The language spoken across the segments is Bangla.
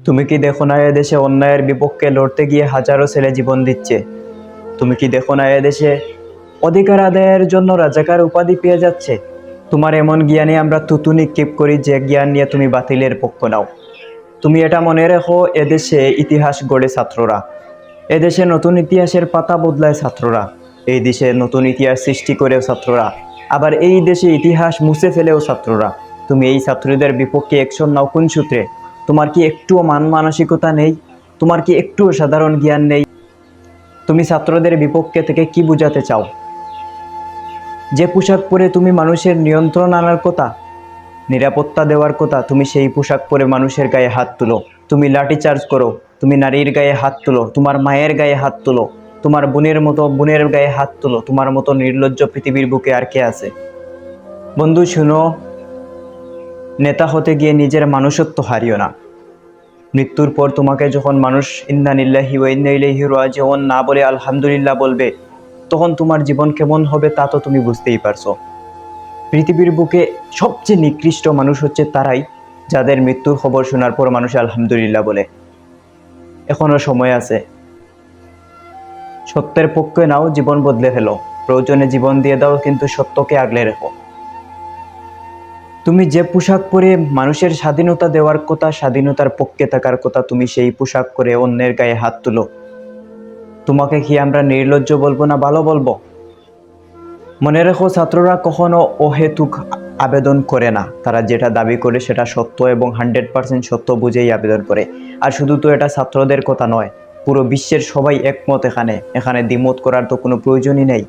তুমি কি দেখো না এদেশে অন্যায়ের বিপক্ষে লড়তে গিয়ে হাজারো ছেলে জীবন দিচ্ছে? তুমি কি দেখো না এদেশে অধিকার আদায়ের জন্য রাজাকার উপাধি পেয়ে যাচ্ছে? তোমার এমন জ্ঞানে আমরা থুতু নিক্ষেপ করি যে জ্ঞান নিয়ে তুমি বাতিলের পক্ষ নাও। তুমি এটা মনে রেখো, এদেশে ইতিহাস গড়ে ছাত্ররা, এদেশে নতুন ইতিহাসের পাতা বদলায় ছাত্ররা, এই দেশে নতুন ইতিহাস সৃষ্টি করেও ছাত্ররা, আবার এই দেশে ইতিহাস মুছে ফেলেও ছাত্ররা। তুমি এই ছাত্রদের বিপক্ষে অ্যাকশন নাও কোন সূত্রে? তোমার কি একটুও মান মানসিকতা নেই? তোমার কি একটুও সাধারণ জ্ঞান নেই? তুমি ছাত্রদের বিপক্ষে থেকে কি বোঝাতে চাও? যে পোশাক পরে তুমি মানুষের নিয়ন্ত্রণ আনার কথা, নিরাপত্তা দেওয়ার কথা, তুমি সেই পোশাক পরে মানুষের গায়ে হাত তুলো, তুমি লাঠি চার্জ করো, তুমি নারীর গায়ে হাত তুলো, তোমার মায়ের গায়ে হাত তুলো, তোমার বোনের গায়ে হাত তুলো। তোমার মতো নির্লজ্জ পৃথিবীর বুকে আর কে আছে? বন্ধু শুনো, নেতা হতে গিয়ে নিজের মানুষত্ব হারিও না। মৃত্যুর পর তোমাকে যখন মানুষ ইন্না লিল্লাহি ওয়া ইন্না ইলাইহি রাজিউন না বলে আলহামদুলিল্লাহ বলবে, তখন তোমার জীবন কেমন হবে তা তো তুমি বুঝতেই পারছো। পৃথিবীর বুকে সবচেয়ে নিকৃষ্ট মানুষ হচ্ছে তারাই যাদের মৃত্যুর খবর শোনার পর মানুষ আলহামদুলিল্লাহ বলে। এখনো সময় আছে, সত্যের পক্ষে নাও, জীবন বদলে ফেলো, প্রয়োজনে জীবন দিয়ে দাও, কিন্তু সত্যকে আগলে রেখো। তুমি যে পোশাক পরে মানুষের স্বাধীনতা দেওয়ার কথা, স্বাধীনতার পক্ষে থাকার কথা, তুমি সেই পোশাক পরে অন্যের গায়ে হাত তুলো। তোমাকে কি আমরা নির্লজ্জ বলবো না ভালো বলবো? মনে রেখো, ছাত্ররা কখনো অহেতুক আবেদন করে না। তারা যেটা দাবি করে সেটা সত্য এবং 100% সত্য বুঝেই আবেদন করে। আর শুধু তো এটা ছাত্রদের কথা নয়, পুরো বিশ্বের সবাই একমত। এখানে দ্বিমত করার তো কোনো প্রয়োজনই নেই।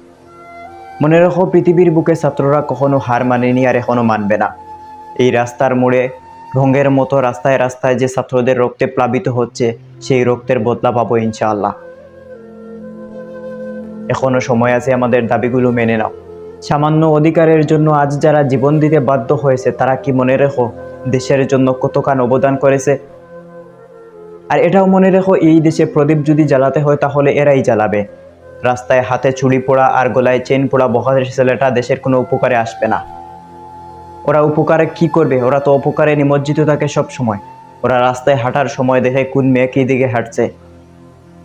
মনে রেখো, পৃথিবীর বুকে ছাত্ররা কখনো হার মানেনি আর এখনো মানবে না। এই রাস্তার মোড়ে রঙের মতো রাস্তায় রাস্তায় যে ছাত্রদের রক্তে প্লাবিত হচ্ছে, সেই রক্তের বদলা পাবো ইনশাআল্লাহ। এখনো সময় আছে, আমাদের দাবিগুলো মেনে নাও। সামান্য অধিকারের জন্য আজ যারা জীবন দিতে বাধ্য হয়েছে, তারা কি মনে রেখো দেশের জন্য কতখান অবদান করেছে? আর এটাও মনে রেখো, এই দেশে প্রদীপ যদি জ্বালাতে হয় তাহলে এরাই জ্বালাবে। রাস্তায় হাতে চুড়ি পড়া আর গলায় চেন পড়া বখাটের ছেলেটা দেশের কোনো উপকারে আসবে না। ওরা উপকারে কি করবে? ওরা তো অপকারে নিমজ্জিত থাকে সব সময়। ওরা রাস্তায় হাঁটার সময় দেখে কোন মেয়ে কী দিকে হাঁটছে,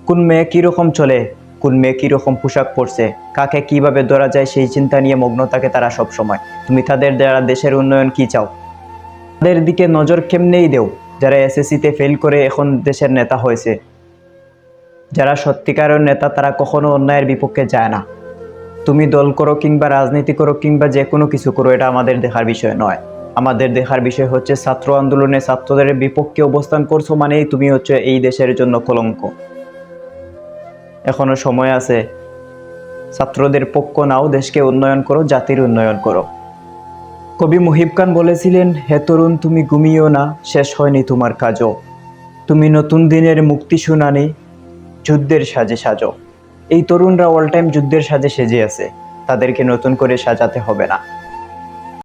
কোন মেয়ে কীরকম চলে, কোন মেয়ে কীরকম পোশাক পরছে, কাকে কিভাবে ধরা যায়, সেই চিন্তা নিয়ে মগ্ন থাকে তারা সব সময়। তুমি তাদের দ্বারা দেশের উন্নয়ন কি চাও? তাদের দিকে নজর কেমনেই দেও যারা এসএসসিতে ফেল করে এখন দেশের নেতা হয়েছে। যারা সত্যিকারের নেতা তারা কখনো অন্যায়ের বিপক্ষে যায় না। তুমি দল করো কিংবা রাজনীতি করো কিংবা যে কোনো কিছু করো, এটা আমাদের দেখার বিষয় নয়। আমাদের দেখার বিষয় হচ্ছে ছাত্র আন্দোলনে ছাত্রদের বিপক্ষে অবস্থান করছো মানেই তুমি হচ্ছে এই দেশের জন্য কলঙ্ক। এখনো সময় আছে, ছাত্রদের পক্ষ নাও, দেশকে উন্নয়ন করো, জাতির উন্নয়ন করো। কবি মুহিব খান বলেছিলেন, হে তরুণ তুমি ঘুমিও না, শেষ হয়নি তোমার কাজও। তুমি নতুন দিনের মুক্তি শুনানি, যুদ্ধের সাজে সাজো। এই তরুণরা অল টাইম যুদ্ধের সাজে সেজে আছে, তাদেরকে নতুন করে সাজাতে হবে না।